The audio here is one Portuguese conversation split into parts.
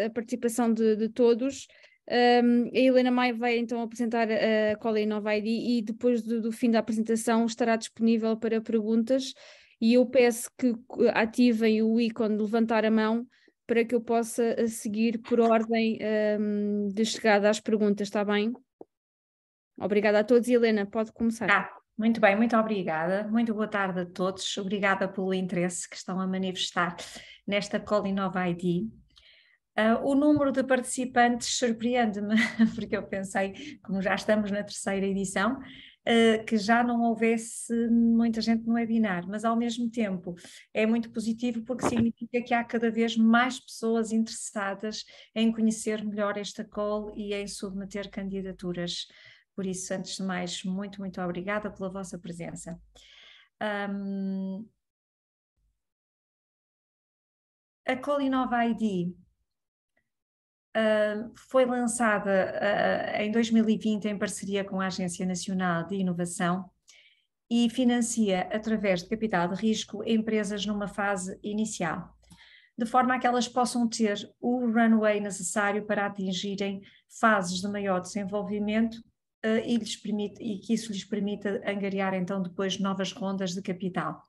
a participação de todos. A Helena Maia vai então apresentar a Call Innova ID e depois do fim da apresentação estará disponível para perguntas, e eu peço que ativem o ícone de levantar a mão para que eu possa seguir por ordem de chegada às perguntas, está bem? Obrigada a todos e Helena, pode começar. Muito bem, muito obrigada. Muito boa tarde a todos. Obrigada pelo interesse que estão a manifestar nesta Call Innova ID. O número de participantes surpreende-me, porque eu pensei, como já estamos na terceira edição, que já não houvesse muita gente no webinar, mas ao mesmo tempo é muito positivo porque significa que há cada vez mais pessoas interessadas em conhecer melhor esta call e em submeter candidaturas. Por isso, antes de mais, muito, muito obrigada pela vossa presença. A Call Innova ID foi lançada em 2020 em parceria com a Agência Nacional de Inovação e financia, através de capital de risco, empresas numa fase inicial, de forma a que elas possam ter o runway necessário para atingirem fases de maior desenvolvimento e que isso lhes permita angariar então depois novas rondas de capital.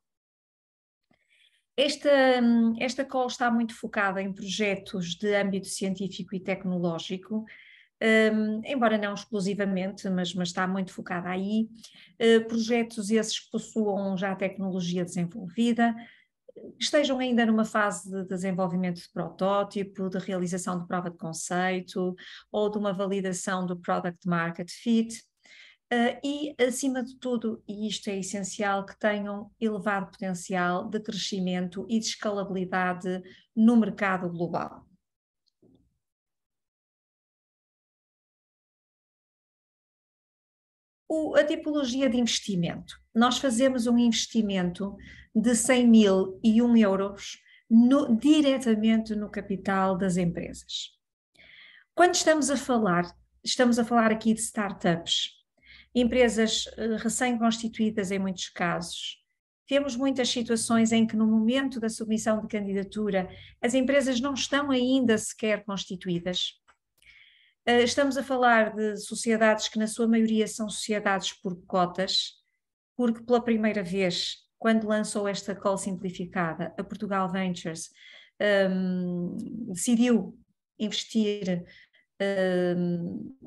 Esta call está muito focada em projetos de âmbito científico e tecnológico, embora não exclusivamente, mas está muito focada aí. Projetos esses que possuam já tecnologia desenvolvida, estejam ainda numa fase de desenvolvimento de protótipo, de realização de prova de conceito ou de uma validação do Product Market Fit. E, acima de tudo, e isto é essencial, que tenham elevado potencial de crescimento e de escalabilidade no mercado global. A tipologia de investimento. Nós fazemos um investimento de 100.001 euros diretamente no capital das empresas. Quando estamos a falar aqui de startups, empresas recém-constituídas em muitos casos. Temos muitas situações em que no momento da submissão de candidatura as empresas não estão ainda sequer constituídas. Estamos a falar de sociedades que na sua maioria são sociedades por cotas, porque pela primeira vez, quando lançou esta call simplificada, a Portugal Ventures decidiu investir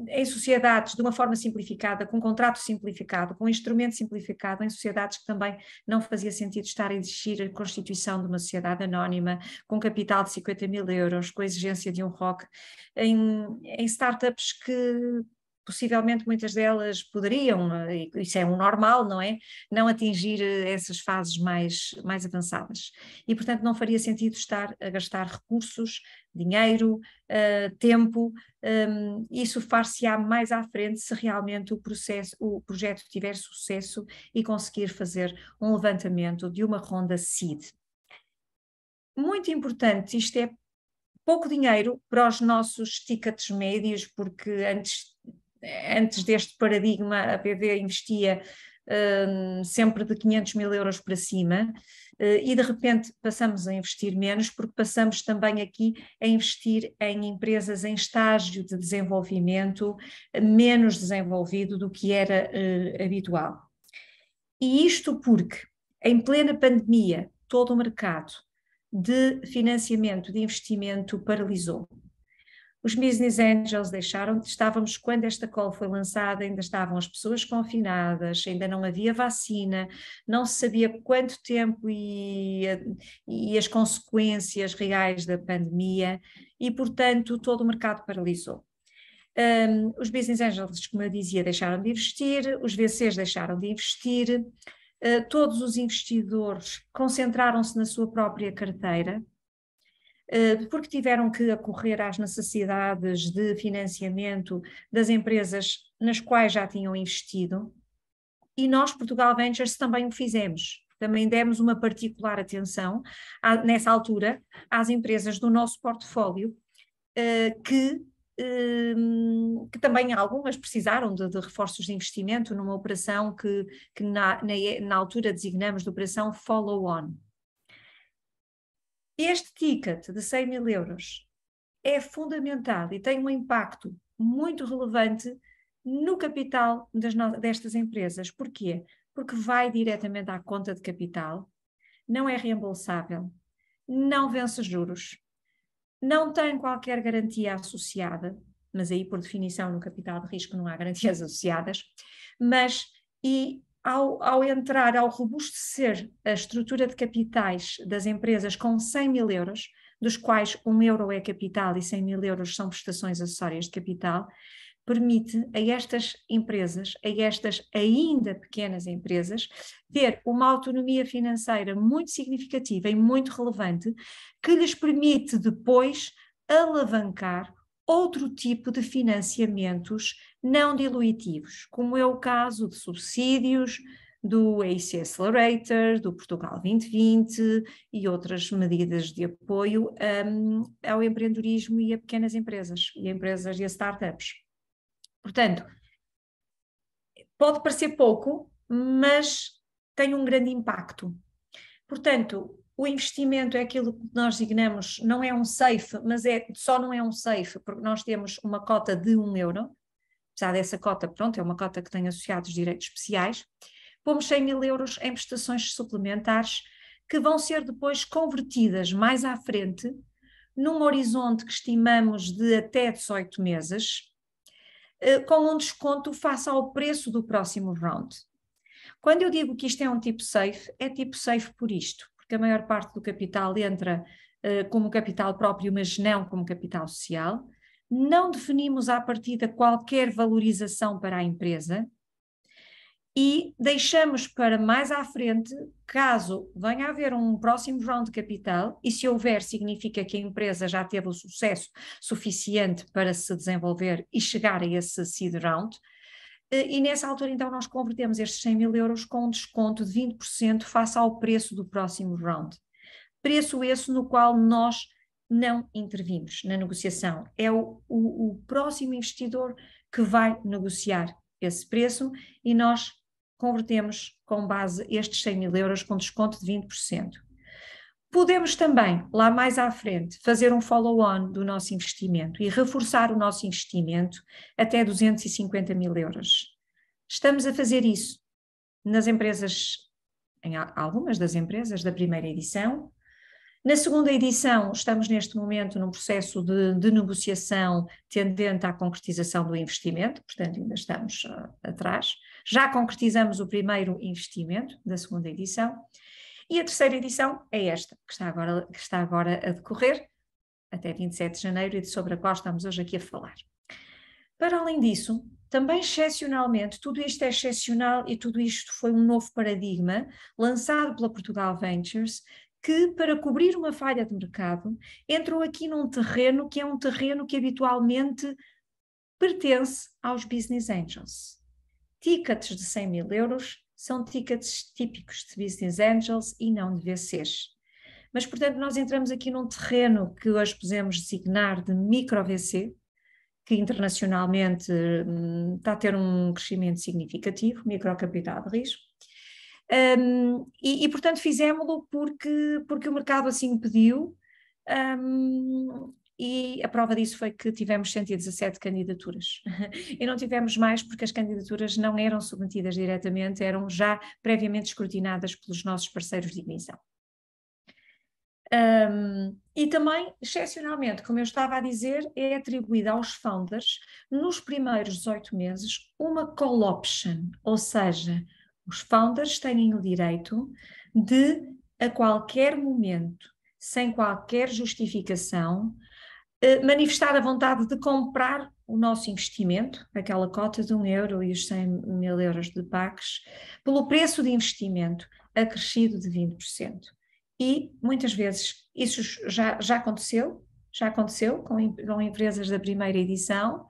em sociedades de uma forma simplificada, com um contrato simplificado, com um instrumento simplificado, em sociedades que também não fazia sentido estar a exigir a constituição de uma sociedade anónima, com capital de 50.000 euros, com a exigência de um ROC, em startups que possivelmente muitas delas poderiam, isso é um normal, não é? Não atingir essas fases mais avançadas. E, portanto, não faria sentido estar a gastar recursos, dinheiro, tempo, isso far-se-á mais à frente se realmente o projeto tiver sucesso e conseguir fazer um levantamento de uma ronda seed. Muito importante, isto é pouco dinheiro para os nossos tickets médios, porque antes deste paradigma a PV investia sempre de 500.000 euros para cima, e de repente passamos a investir menos, porque passamos também aqui a investir em empresas em estágio de desenvolvimento menos desenvolvido do que era habitual. E isto porque, em plena pandemia, todo o mercado de financiamento, de investimento paralisou. Os business angels estávamos, quando esta call foi lançada, ainda estavam as pessoas confinadas, ainda não havia vacina, não se sabia quanto tempo e as consequências reais da pandemia e, portanto, todo o mercado paralisou. Os business angels, como eu dizia, deixaram de investir, os VCs deixaram de investir, todos os investidores concentraram-se na sua própria carteira, porque tiveram que acorrer às necessidades de financiamento das empresas nas quais já tinham investido, e nós, Portugal Ventures, também o fizemos. Também demos uma particular atenção, nessa altura, às empresas do nosso portfólio, que também algumas precisaram de reforços de investimento numa operação que na altura designamos de operação follow-on. Este ticket de 100.000 euros é fundamental e tem um impacto muito relevante no capital destas empresas. Porquê? Porque vai diretamente à conta de capital, não é reembolsável, não vence juros, não tem qualquer garantia associada, mas aí por definição no capital de risco não há garantias associadas, mas ao entrar, ao robustecer a estrutura de capitais das empresas com 100 mil euros, dos quais 1 euro é capital e 100 mil euros são prestações acessórias de capital, permite a estas empresas, a estas ainda pequenas empresas, ter uma autonomia financeira muito significativa e muito relevante, que lhes permite depois alavancar outro tipo de financiamentos não dilutivos, como é o caso de subsídios, do AIC Accelerator, do Portugal 2020 e outras medidas de apoio ao empreendedorismo e a pequenas empresas, e a startups. Portanto, pode parecer pouco, mas tem um grande impacto. Portanto, o investimento é aquilo que nós designamos, não é um safe, mas só não é um safe, porque nós temos uma cota de 1 euro, apesar dessa cota, pronto, é uma cota que tem associados direitos especiais, pomos 100 mil euros em prestações suplementares que vão ser depois convertidas mais à frente, num horizonte que estimamos de até 18 meses, com um desconto face ao preço do próximo round. Quando eu digo que isto é um tipo safe, é tipo safe por isto, porque a maior parte do capital entra como capital próprio, mas não como capital social. Não definimos à partida qualquer valorização para a empresa e deixamos para mais à frente, caso venha a haver um próximo round de capital, e se houver, significa que a empresa já teve o sucesso suficiente para se desenvolver e chegar a esse seed round, e nessa altura então nós convertemos estes 100 mil euros com um desconto de 20% face ao preço do próximo round. Preço esse no qual nós não intervimos na negociação. É o próximo investidor que vai negociar esse preço e nós convertemos com base estes 100 mil euros com desconto de 20%. Podemos também, lá mais à frente, fazer um follow-on do nosso investimento e reforçar o nosso investimento até 250 mil euros. Estamos a fazer isso nas empresas, em algumas das empresas da primeira edição. Na segunda edição, estamos neste momento num processo de negociação tendente à concretização do investimento, portanto ainda estamos atrás. Já concretizamos o primeiro investimento da segunda edição e a terceira edição é esta, que está agora a decorrer, até 27 de janeiro, e sobre a qual estamos hoje aqui a falar. Para além disso, também excepcionalmente, tudo isto é excepcional e tudo isto foi um novo paradigma lançado pela Portugal Ventures, que, para cobrir uma falha de mercado, entrou aqui num terreno que é um terreno que habitualmente pertence aos business angels. Tickets de 100 mil euros são tickets típicos de business angels e não de VCs. Mas, portanto, nós entramos aqui num terreno que hoje podemos designar de micro-VC, que internacionalmente está a ter um crescimento significativo, microcapital de risco. Portanto, fizemos-lo porque o mercado assim pediu, e a prova disso foi que tivemos 117 candidaturas e não tivemos mais porque as candidaturas não eram submetidas diretamente, eram já previamente escrutinadas pelos nossos parceiros de admissão. E também, excepcionalmente, como eu estava a dizer, é atribuída aos founders, nos primeiros 18 meses, uma call option, ou seja, os founders têm o direito de, a qualquer momento, sem qualquer justificação, manifestar a vontade de comprar o nosso investimento, aquela cota de 1 euro e os 100 mil euros de PACs, pelo preço de investimento acrescido de 20%. E muitas vezes isso já aconteceu com empresas da primeira edição.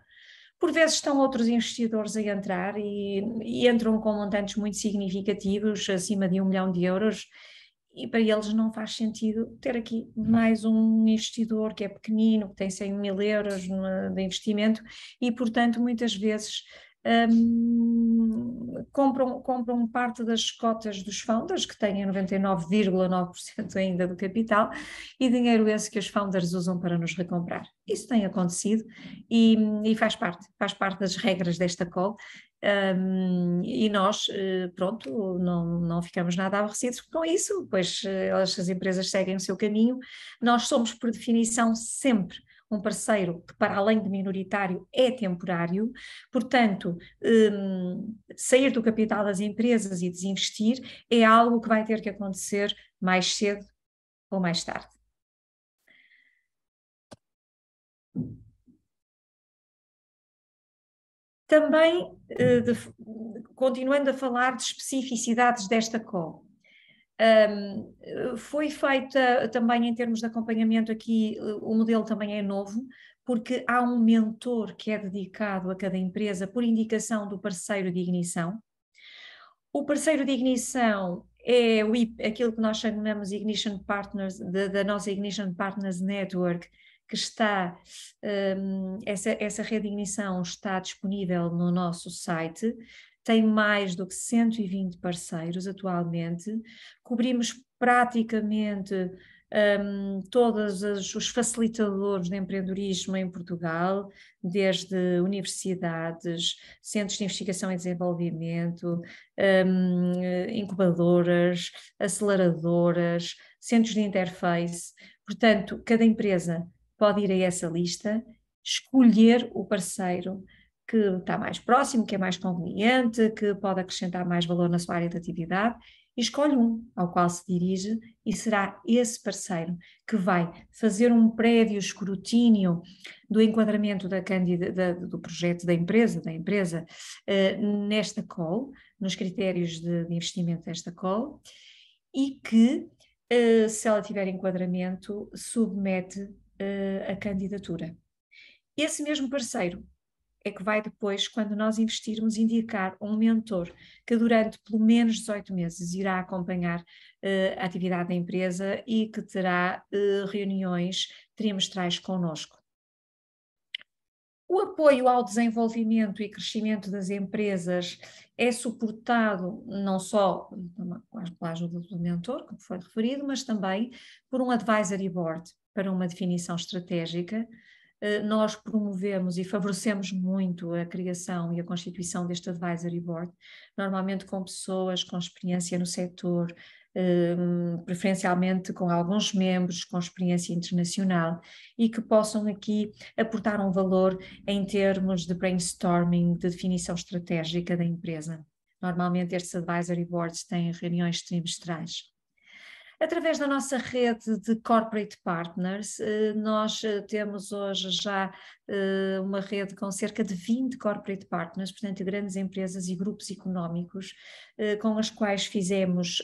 Por vezes estão outros investidores a entrar e entram com montantes muito significativos, acima de 1 milhão de euros, e para eles não faz sentido ter aqui mais um investidor que é pequenino, que tem 100 mil euros de investimento e, portanto, muitas vezes compram parte das cotas dos founders, que têm 99,9% ainda do capital, e dinheiro esse que os founders usam para nos recomprar. Isso tem acontecido e faz parte das regras desta call. E nós, pronto, não ficamos nada aborrecidos com isso, pois as empresas seguem o seu caminho. Nós somos, por definição, sempre um parceiro que, para além de minoritário, é temporário, portanto, sair do capital das empresas e desinvestir é algo que vai ter que acontecer mais cedo ou mais tarde. Também, continuando a falar de especificidades desta call, foi feita também em termos de acompanhamento aqui, o modelo também é novo, porque há um mentor que é dedicado a cada empresa por indicação do parceiro de ignição. O parceiro de ignição é aquilo que nós chamamos Ignition Partners, da nossa Ignition Partners Network, que está, essa rede de ignição está disponível no nosso site, tem mais do que 120 parceiros atualmente, cobrimos praticamente todos os facilitadores de empreendedorismo em Portugal, desde universidades, centros de investigação e desenvolvimento, incubadoras, aceleradoras, centros de interface. Portanto, cada empresa pode ir a essa lista, escolher o parceiro que está mais próximo, que é mais conveniente, que pode acrescentar mais valor na sua área de atividade, e escolhe um ao qual se dirige, e será esse parceiro que vai fazer um prévio escrutínio do enquadramento do projeto da empresa, nesta call, nos critérios de investimento desta call, e que, se ela tiver enquadramento, submete a candidatura. Esse mesmo parceiro é que vai depois, quando nós investirmos, indicar um mentor que durante pelo menos 18 meses irá acompanhar a atividade da empresa e que terá reuniões trimestrais connosco. O apoio ao desenvolvimento e crescimento das empresas é suportado não só pela ajuda do mentor, como foi referido, mas também por um advisory board para uma definição estratégica. Nós promovemos e favorecemos muito a criação e a constituição deste advisory board, normalmente com pessoas com experiência no setor, preferencialmente com alguns membros com experiência internacional e que possam aqui aportar um valor em termos de brainstorming, de definição estratégica da empresa. Normalmente estes advisory boards têm reuniões trimestrais. Através da nossa rede de corporate partners, nós temos hoje já uma rede com cerca de 20 corporate partners, portanto grandes empresas e grupos económicos com as quais fizemos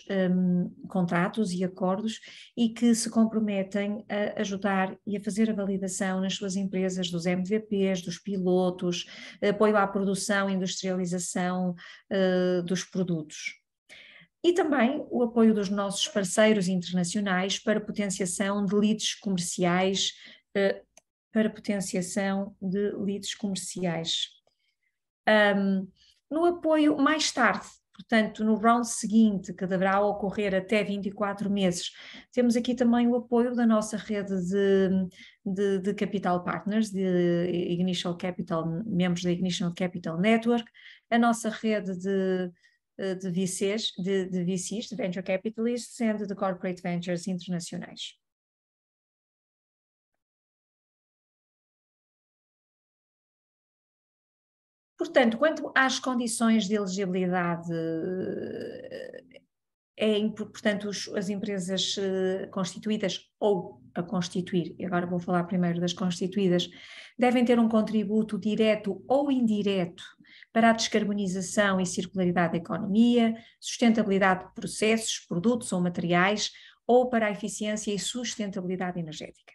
contratos e acordos e que se comprometem a ajudar e a fazer a validação nas suas empresas dos MVPs, dos pilotos, apoio à produção e industrialização dos produtos. E também o apoio dos nossos parceiros internacionais para potenciação de leads comerciais, no apoio mais tarde, portanto no round seguinte, que deverá ocorrer até 24 meses, temos aqui também o apoio da nossa rede de capital partners, de Ignition Capital, membros da Ignition Capital Network, a nossa rede de VCs, de Venture Capitalists e de Corporate Ventures internacionais. Portanto, quanto às condições de elegibilidade, portanto, as empresas constituídas ou a constituir, e agora vou falar primeiro das constituídas, devem ter um contributo direto ou indireto para a descarbonização e circularidade da economia, sustentabilidade de processos, produtos ou materiais, ou para a eficiência e sustentabilidade energética.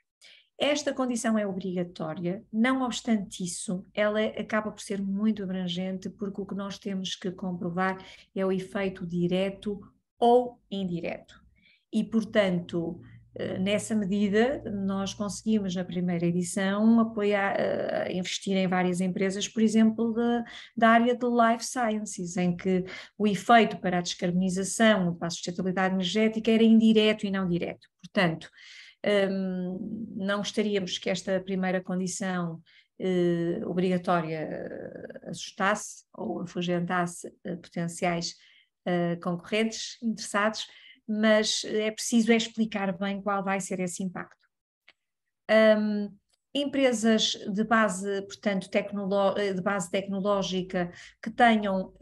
Esta condição é obrigatória, não obstante isso, ela acaba por ser muito abrangente, porque o que nós temos que comprovar é o efeito direto ou indireto. E, portanto, Nessa medida, nós conseguimos, na primeira edição, investir em várias empresas, por exemplo, da área de Life Sciences, em que o efeito para a descarbonização, para a sustentabilidade energética, era indireto e não direto. Portanto, não gostaríamos que esta primeira condição obrigatória assustasse ou afugentasse potenciais concorrentes interessados, mas é preciso explicar bem qual vai ser esse impacto. Empresas de base, portanto, de base tecnológica que tenham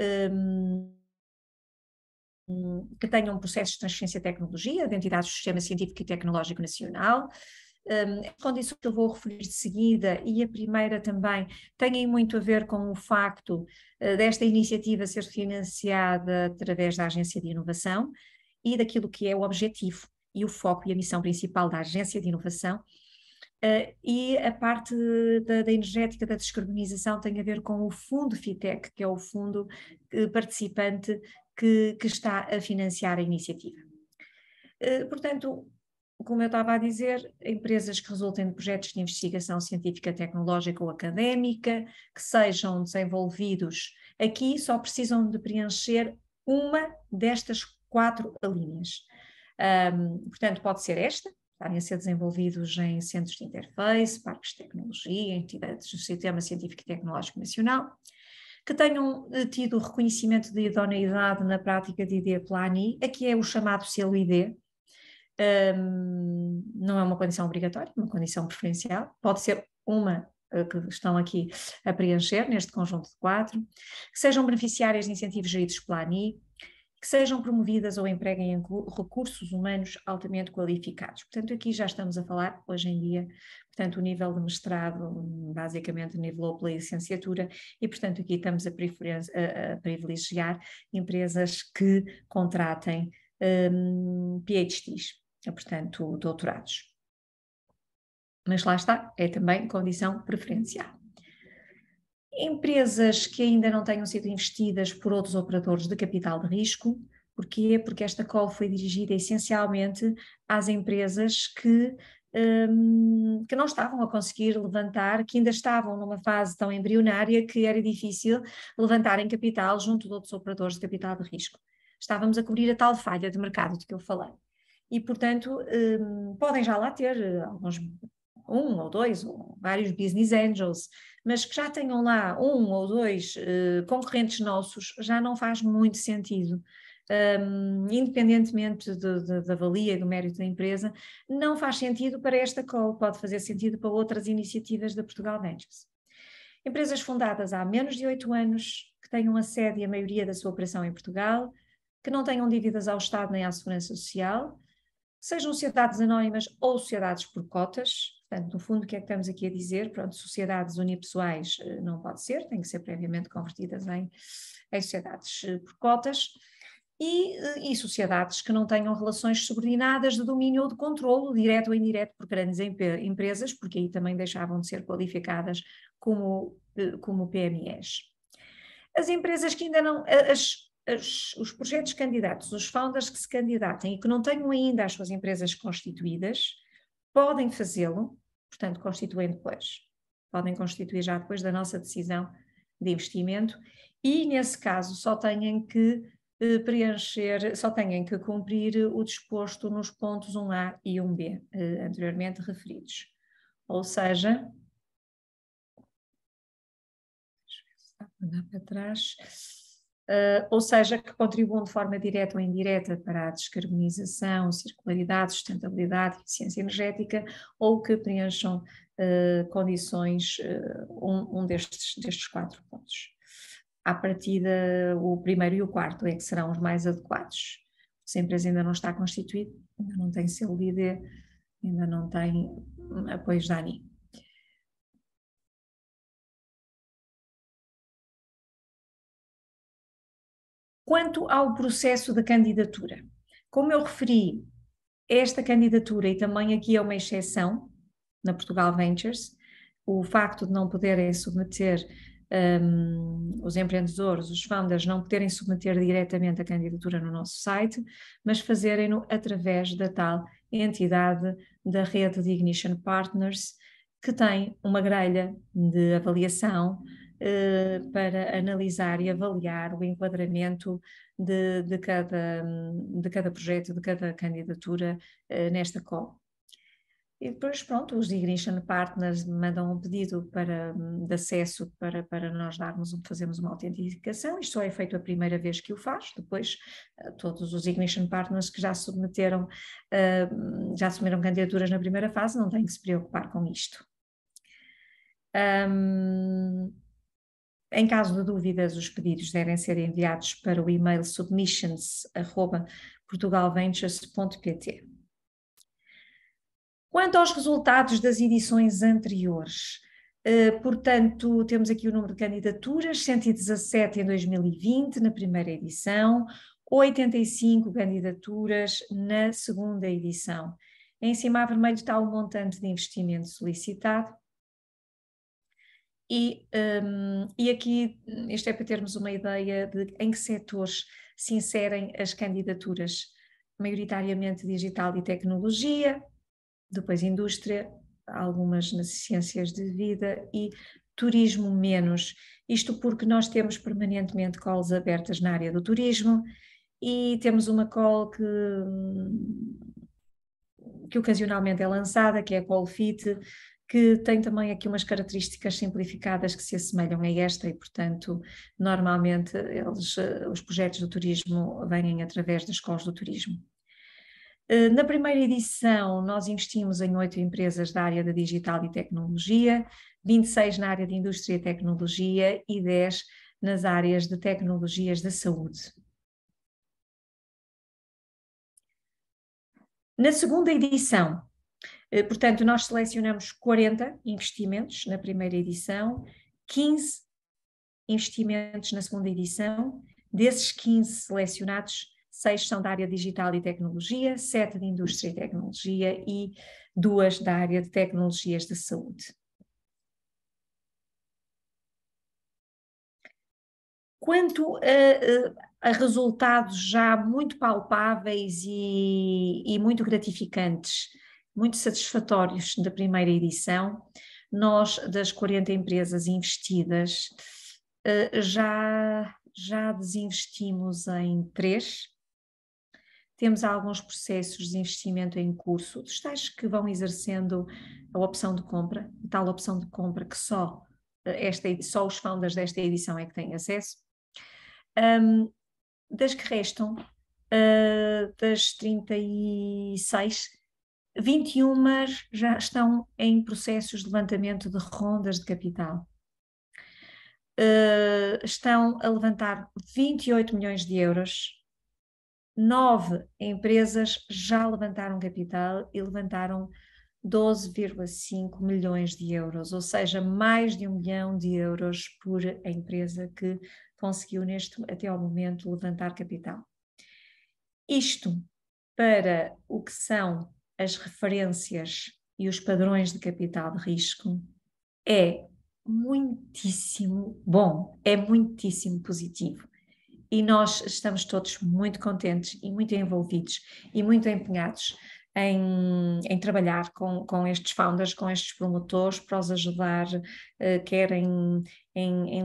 processos de transferência de tecnologia, de entidades do Sistema Científico e Tecnológico Nacional. As condições que eu vou referir de seguida, e a primeira também, têm muito a ver com o facto desta iniciativa ser financiada através da Agência de Inovação e daquilo que é o objetivo e o foco e a missão principal da Agência de Inovação. E a parte da energética, da descarbonização, tem a ver com o Fundo FITEC, que é o fundo participante que está a financiar a iniciativa. Portanto, como eu estava a dizer, empresas que resultem de projetos de investigação científica, tecnológica ou académica, que sejam desenvolvidos aqui, só precisam de preencher uma destas 4 alíneas. Portanto, pode ser esta, estarem a ser desenvolvidos em centros de interface, parques de tecnologia, entidades do Sistema Científico e Tecnológico Nacional, que tenham tido reconhecimento de idoneidade na prática de ID pela ANI, aqui é o chamado selo ID. Não é uma condição obrigatória, uma condição preferencial, pode ser uma que estão aqui a preencher neste conjunto de 4, que sejam beneficiárias de incentivos geridos pela ANI, que sejam promovidas ou empreguem recursos humanos altamente qualificados. Portanto, aqui já estamos a falar, hoje em dia, portanto, o nível de mestrado basicamente nivelou pela licenciatura e, portanto, aqui estamos a privilegiar empresas que contratem PhDs, portanto, doutorados. Mas lá está, é também condição preferencial. Empresas que ainda não tenham sido investidas por outros operadores de capital de risco. Porquê? Porque esta call foi dirigida essencialmente às empresas que não estavam a conseguir levantar, que ainda estavam numa fase tão embrionária que era difícil levantarem capital junto de outros operadores de capital de risco. Estávamos a cobrir a tal falha de mercado de que eu falei. E, portanto, podem já lá ter alguns, 1 ou 2 ou vários business angels, mas que já tenham lá 1 ou 2 concorrentes nossos, já não faz muito sentido. Independentemente da valia e do mérito da empresa, não faz sentido para esta call, pode fazer sentido para outras iniciativas da Portugal Ventures. Empresas fundadas há menos de 8 anos, que tenham a sede e a maioria da sua operação em Portugal, que não tenham dívidas ao Estado nem à Segurança Social, sejam sociedades anónimas ou sociedades por cotas. Portanto, no fundo, o que é que estamos aqui a dizer? Pronto, sociedades unipessoais não pode ser, têm que ser previamente convertidas em sociedades por cotas. E sociedades que não tenham relações subordinadas de domínio ou de controlo, direto ou indireto, por grandes empresas, porque aí também deixavam de ser qualificadas como PMEs. As empresas que ainda não... os projetos candidatos, os founders que se candidatem e que não tenham ainda as suas empresas constituídas, podem fazê-lo, portanto, constituem depois. Podem constituir já depois da nossa decisão de investimento e, nesse caso, só têm que cumprir o disposto nos pontos 1A e 1B, anteriormente referidos. Ou seja, para trás, ou seja, que contribuam de forma direta ou indireta para a descarbonização, circularidade, sustentabilidade, eficiência energética, ou que preencham condições, destes 4 pontos. À partida, o primeiro e o quarto é que serão os mais adequados. Se a empresa ainda não está constituída, ainda não tem selo de ID, ainda não tem apoios da ANI. Quanto ao processo de candidatura, como eu referi, esta candidatura, e também aqui é uma exceção na Portugal Ventures, o facto de não poderem submeter os empreendedores, os founders, não poderem submeter diretamente a candidatura no nosso site, mas fazerem-no através da tal entidade da rede de Ignition Partners, que tem uma grelha de avaliação para analisar e avaliar o enquadramento de cada projeto, de cada candidatura nesta call. E depois, pronto, os Ignition Partners mandam um pedido de acesso para nós fazermos uma autenticação. Isto só é feito a primeira vez que o faz. Depois, todos os Ignition Partners que já assumiram candidaturas na primeira fase não têm que se preocupar com isto. Em caso de dúvidas, os pedidos devem ser enviados para o e-mail submissions@portugalventures.pt. Quanto aos resultados das edições anteriores, portanto, temos aqui o número de candidaturas, 117 em 2020, na primeira edição, 85 candidaturas na segunda edição. Em cima a vermelho está o montante de investimento solicitado. E aqui, isto é para termos uma ideia de em que setores se inserem as candidaturas, maioritariamente digital e tecnologia, depois indústria, algumas nas ciências de vida e turismo menos. Isto porque nós temos permanentemente calls abertas na área do turismo e temos uma call que ocasionalmente é lançada, que é a Call Fit, que tem também aqui umas características simplificadas que se assemelham a esta e, portanto, normalmente os projetos do turismo vêm através das calls do turismo. Na primeira edição, nós investimos em 8 empresas da área da digital e tecnologia, 26 na área de indústria e tecnologia e 10 nas áreas de tecnologias da saúde. Na segunda edição, portanto, nós selecionamos 40 investimentos na primeira edição, 15 investimentos na segunda edição. Desses 15 selecionados, 6 são da área digital e tecnologia, 7 de indústria e tecnologia e 2 da área de tecnologias da saúde. Quanto a resultados já muito palpáveis e muito gratificantes, muito satisfatórios da primeira edição, nós, das 40 empresas investidas, já desinvestimos em 3. Temos alguns processos de investimento em curso, dos tais que vão exercendo a opção de compra, a tal opção de compra que só os founders desta edição é que têm acesso. Das que restam, das 36, 21 já estão em processos de levantamento de rondas de capital. Estão a levantar 28 milhões de euros. 9 empresas já levantaram capital e levantaram 12,5 milhões de euros, ou seja, mais de 1 milhão de euros por empresa que conseguiu até ao momento levantar capital. Isto para o que são as referências e os padrões de capital de risco é muitíssimo bom, é muitíssimo positivo. E nós estamos todos muito contentes e muito envolvidos e muito empenhados em trabalhar com estes founders, com estes promotores, para os ajudar, quer em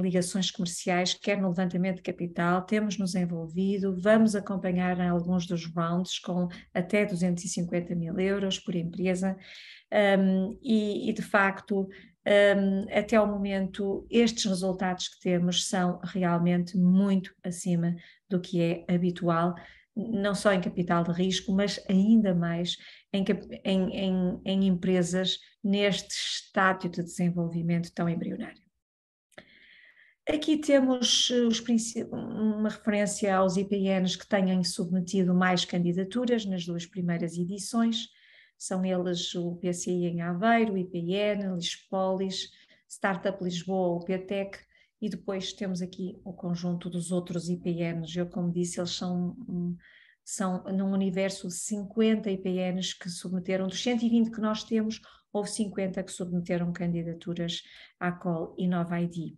ligações comerciais, quer no levantamento de capital. Temos-nos envolvido, vamos acompanhar alguns dos rounds com até 250 mil euros por empresa e de facto, até ao momento, estes resultados que temos são realmente muito acima do que é habitual, não só em capital de risco, mas ainda mais em empresas neste estádio de desenvolvimento tão embrionário. Aqui temos uma referência aos IPNs que tenham submetido mais candidaturas nas 2 primeiras edições. São eles o PCI em Aveiro, o IPN, Lispolis, Startup Lisboa, o PTEC, e depois temos aqui o conjunto dos outros IPNs. Eu, como disse, eles são num universo de 50 IPNs que submeteram, dos 120 que nós temos, houve 50 que submeteram candidaturas à call Innova ID.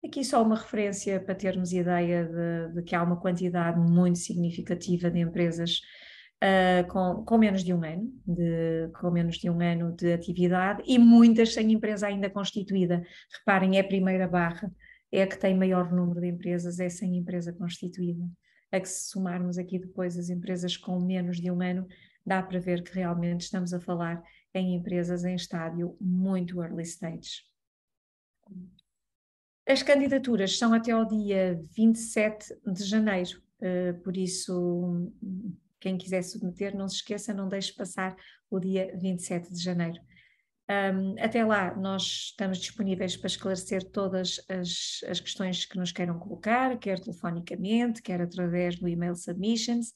Aqui só uma referência para termos ideia de que há uma quantidade muito significativa de empresas com menos de um ano, com menos de um ano de atividade e muitas sem empresa ainda constituída. Reparem, é a primeira barra, é a que tem maior número de empresas, é sem empresa constituída. A que se somarmos aqui depois as empresas com menos de um ano, dá para ver que realmente estamos a falar em empresas em estádio muito early stage. As candidaturas são até ao dia 27 de janeiro, por isso, quem quiser submeter, não se esqueça, não deixe passar o dia 27 de janeiro. Até lá, nós estamos disponíveis para esclarecer todas as questões que nos queiram colocar, quer telefonicamente, quer através do e-mail submissions.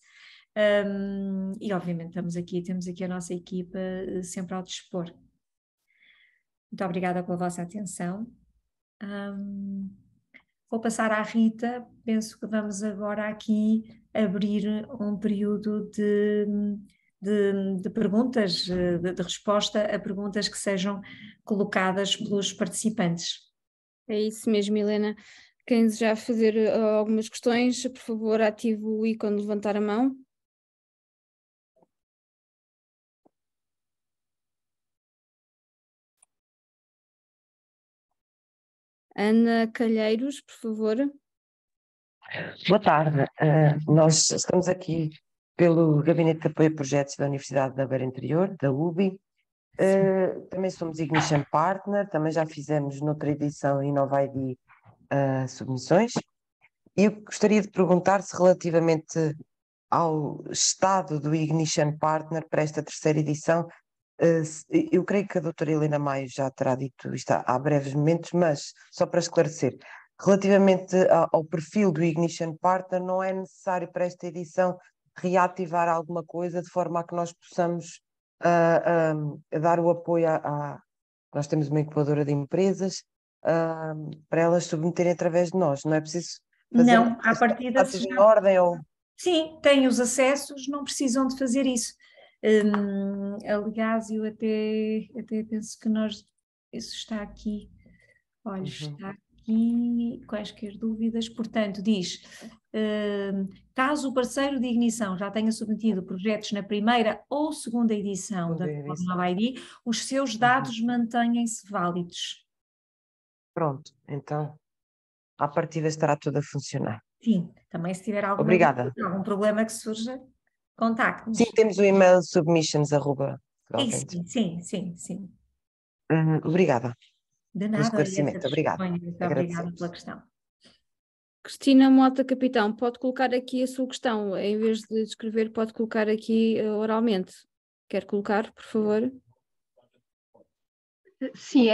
E obviamente temos aqui a nossa equipa sempre ao dispor. Muito obrigada pela vossa atenção. Vou passar à Rita, penso que vamos agora aqui abrir um período de perguntas, de resposta a perguntas que sejam colocadas pelos participantes. É isso mesmo, Helena. Quem desejar fazer algumas questões, por favor, ative o ícone de levantar a mão. Ana Calheiros, por favor. Boa tarde. Nós estamos aqui pelo Gabinete de Apoio a Projetos da Universidade da Beira Interior, da UBI. Também somos Ignition Partner, também já fizemos noutra edição Innova ID submissões. E eu gostaria de perguntar se relativamente ao estado do Ignition Partner para esta terceira edição, eu creio que a doutora Helena Maio já terá dito isto há breves momentos, mas só para esclarecer, relativamente ao perfil do Ignition Partner, não é necessário para esta edição reativar alguma coisa de forma a que nós possamos dar o apoio nós temos uma incubadora de empresas para elas submeterem através de nós, não é preciso fazer Não, à partida tudo em ordem ou... Sim, têm os acessos, não precisam de fazer isso. Aliás, eu até penso que isso está aqui, olha, está aqui, quaisquer dúvidas, portanto, diz, caso o parceiro de ignição já tenha submetido projetos na primeira ou segunda edição da Nova ID, os seus dados mantenham-se válidos. Pronto, então, à partida estará tudo a funcionar. Sim, também se tiver algum problema que surja, contacte-nos. Sim, temos o e-mail submissions@. Sim. Obrigada. De pelo nada, esclarecimento. Obrigada. Obrigada pela questão. Cristina Mota Capitão, pode colocar aqui a sua questão, em vez de escrever, pode colocar aqui oralmente. Quer colocar, por favor? Sim,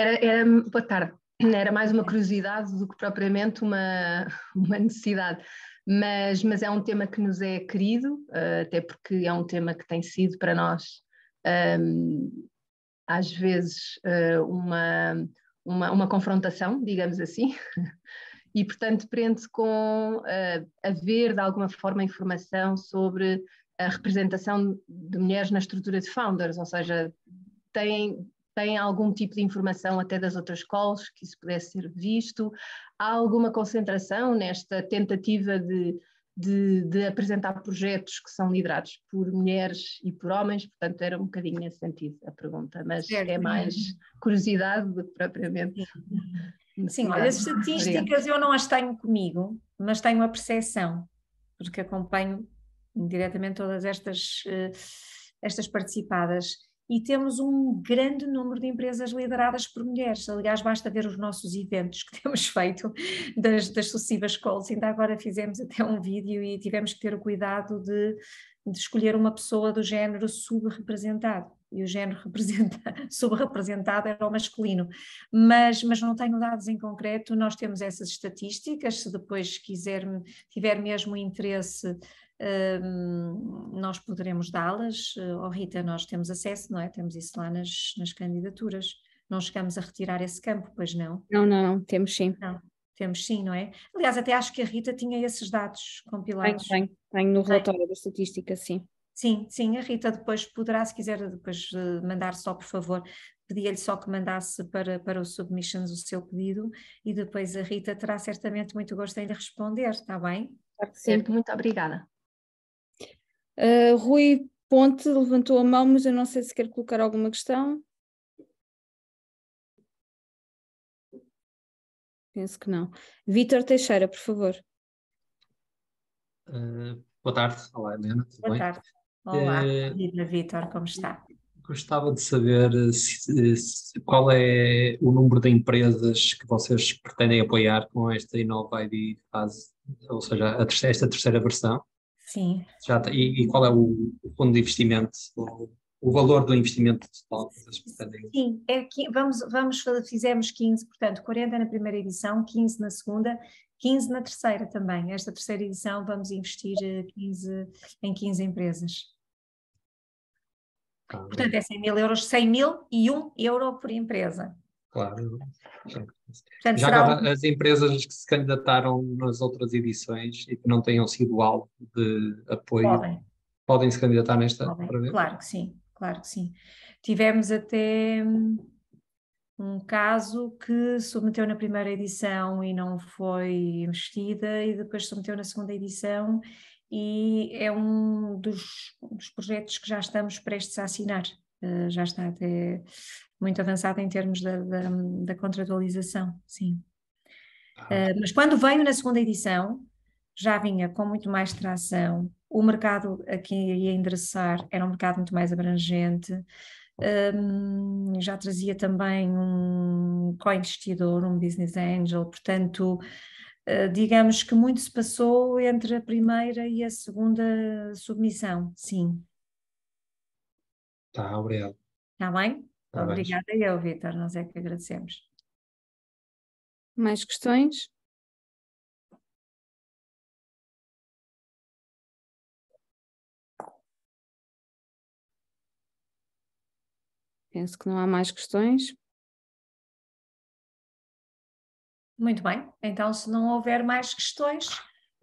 boa tarde. Era mais uma curiosidade do que propriamente uma necessidade, mas é um tema que nos é querido, até porque é um tema que tem sido para nós, às vezes, uma confrontação, digamos assim, e portanto prende-se com haver de alguma forma informação sobre a representação de mulheres na estrutura de founders, ou seja, tem algum tipo de informação até das outras calls que isso pudesse ser visto? Há alguma concentração nesta tentativa de apresentar projetos que são liderados por mulheres e por homens? Portanto, era um bocadinho nesse sentido a pergunta, mas certo. É mais curiosidade do que propriamente... Sim, olha, as estatísticas eu não as tenho comigo, mas tenho a percepção, porque acompanho diretamente todas estas participadas. E temos um grande número de empresas lideradas por mulheres. Aliás, basta ver os nossos eventos que temos feito das sucessivas calls. Ainda agora fizemos até um vídeo e tivemos que ter o cuidado de escolher uma pessoa do género subrepresentado. E o género subrepresentado era o masculino. Mas não tenho dados em concreto, nós temos essas estatísticas, se depois tiver mesmo interesse... nós poderemos dá-las, Rita, nós temos acesso, não é? Temos isso lá nas candidaturas, não chegamos a retirar esse campo, pois não? Não, temos sim. Não, temos sim, não é? Aliás, até acho que a Rita tinha esses dados compilados. Tenho no relatório da estatística, sim. Sim, sim, a Rita depois poderá, se quiser depois mandar só, por favor, pedia-lhe só que mandasse para o Submissions o seu pedido e depois a Rita terá certamente muito gosto em lhe responder, está bem? Claro que sim. Certo, muito obrigada. Rui Ponte levantou a mão, mas eu não sei se quer colocar alguma questão. Penso que não. Vítor Teixeira, por favor. Boa tarde, olá Helena, tudo Boa bem? tarde. Olá, Eh, viva Vítor, como está? Gostava de saber qual é o número de empresas que vocês pretendem apoiar com esta Inova ID fase, ou seja, esta terceira versão. Sim. E qual é o fundo de investimento, o valor do investimento total que vocês pretendem? Sim, fizemos 15, portanto, 40 na primeira edição, 15 na segunda, 15 na terceira também. Esta terceira edição vamos investir 15, em 15 empresas. Portanto, é 100 mil euros, 100 mil e 1 euro por empresa. Claro. Portanto, Já será agora, as empresas que se candidataram nas outras edições e que não tenham sido alvo de apoio, podem se candidatar nesta outra vez? Claro que sim, claro que sim. Tivemos até um caso que submeteu na primeira edição e não foi investida e depois submeteu na segunda edição e é um dos projetos que já estamos prestes a assinar. Já está até muito avançado em termos da contratualização, sim. Mas quando veio na segunda edição, já vinha com muito mais tração, o mercado a que ia endereçar era um mercado muito mais abrangente, já trazia também um co-investidor, um business angel, portanto, digamos que muito se passou entre a primeira e a segunda submissão, sim. Tá, obrigado. Está bem? Parabéns. Obrigada eu, Vítor, nós é que agradecemos. Mais questões? Penso que não há mais questões. Muito bem, então se não houver mais questões,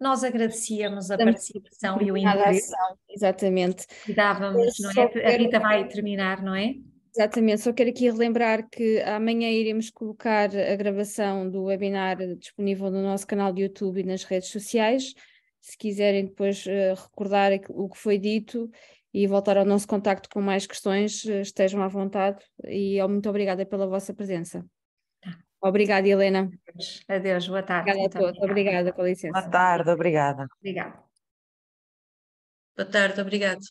nós agradecíamos a participação e o interesse. Exatamente. E dávamos, não é? A Rita vai terminar, não é? Exatamente, só quero aqui relembrar que amanhã iremos colocar a gravação do webinar disponível no nosso canal de YouTube e nas redes sociais. Se quiserem depois recordar o que foi dito e voltar ao nosso contacto com mais questões, estejam à vontade e muito obrigada pela vossa presença. Obrigada, Helena. Adeus, boa tarde. Obrigada a todos. Obrigada, com licença. Boa tarde, obrigada. Obrigada. Boa tarde, obrigado.